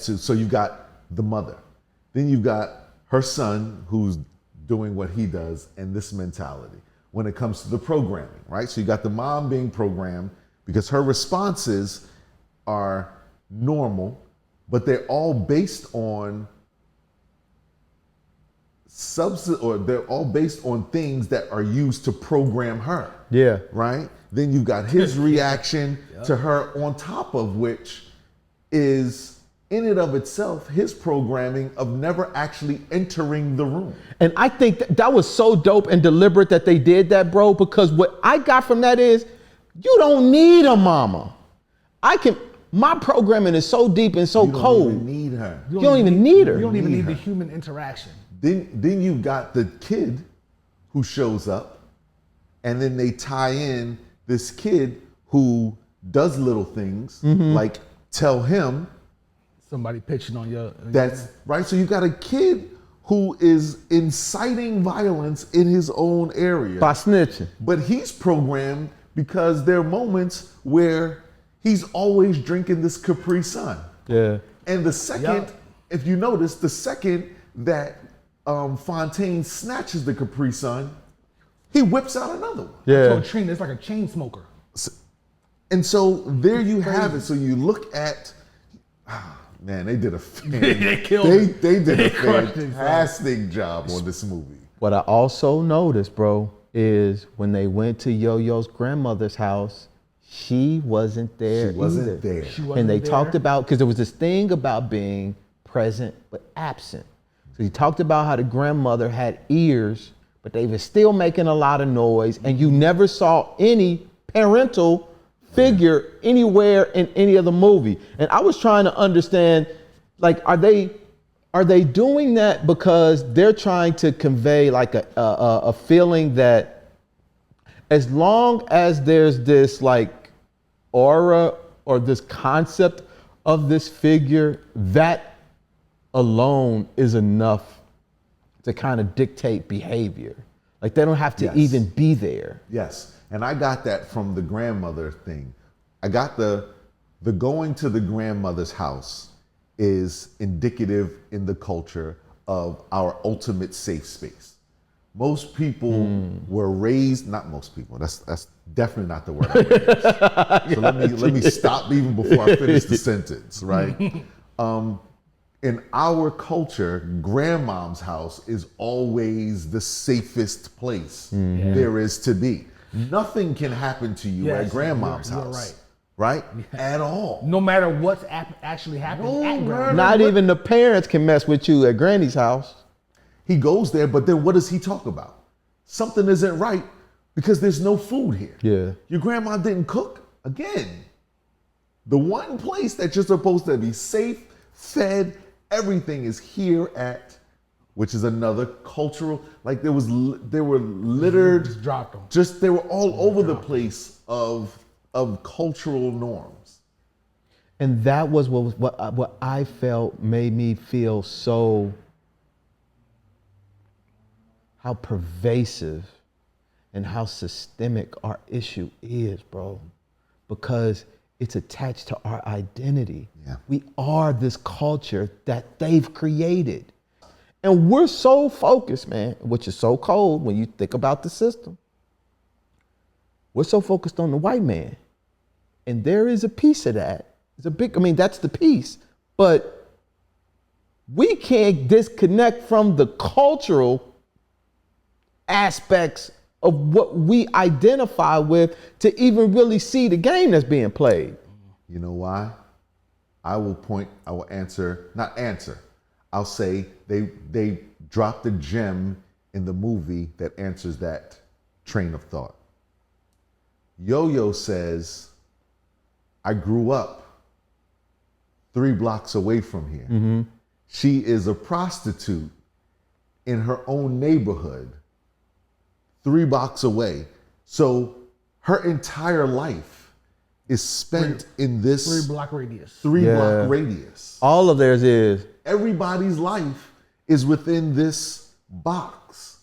So you've got the mother. Then you've got her son who's doing what he does and this mentality when it comes to the programming, right? So you got the mom being programmed because her responses are normal, but they're all based on they're all based on things that are used to program her. Yeah. Right? Then you've got his reaction to her, on top of which is in and of itself his programming of never actually entering the room. And I think that was so dope and deliberate that they did that, bro, because what I got from that is you don't need a mama. My programming is so deep and so cold. You don't even need her. You don't even need her. You don't even need the human interaction. Then you've got the kid who shows up, and then they tie in this kid who does little things like tell him somebody pitching on your. That's right. So you got a kid who is inciting violence in his own area by snitching. But he's programmed because there are moments where he's always drinking this Capri Sun. Yeah. And the second, if you notice, the second that Fontaine snatches the Capri Sun, he whips out another one. Yeah. So Trina, it's like a chain smoker. And so there you have it. So you look at, man, they did a they did a fantastic job on this movie. What I also noticed, bro, is when they went to Yo-Yo's grandmother's house, she wasn't there. She wasn't there. And they talked about, because there was this thing about being present but absent. So he talked about how the grandmother had ears, but they were still making a lot of noise, and you never saw any parental figure anywhere in any of the movie. And I was trying to understand, like, are they doing that because they're trying to convey like a feeling that as long as there's this like aura or this concept of this figure, that alone is enough to kind of dictate behavior. Like they don't have to even be there. Yes. And I got that from the grandmother thing. I got the going to the grandmother's house is indicative in the culture of our ultimate safe space. Most people were raised, not most people, that's definitely not the word I used. So let me stop even before I finish the sentence, right? In our culture, grandmom's house is always the safest place there is to be. Nothing can happen to you at grandmom's house. Right? At all. No matter what's actually happening at grandmom's. Not even the parents can mess with you at granny's house. He goes there, but then what does he talk about? Something isn't right because there's no food here. Yeah. Your grandma didn't cook. Again, the one place that you're supposed to be safe, fed, everything is here at, which is another cultural, like they were littered, Just dropped them. Just they were all over the place of cultural norms. And that was what I felt made me feel so, how pervasive and how systemic our issue is, bro. Because it's attached to our identity. Yeah. We are this culture that they've created. And we're so focused, man, which is so cold when you think about the system. We're so focused on the white man. And there is a piece of that. It's a big, that's the piece. But we can't disconnect from the cultural aspects of what we identify with to even really see the game that's being played. You know why? I'll say they dropped a gem in the movie that answers that train of thought. Yo-Yo says, I grew up 3 blocks away from here. Mm-hmm. She is a prostitute in her own neighborhood 3 blocks away. So her entire life is spent in this 3-block radius. 3-block radius. All of theirs is. Everybody's life is within this box.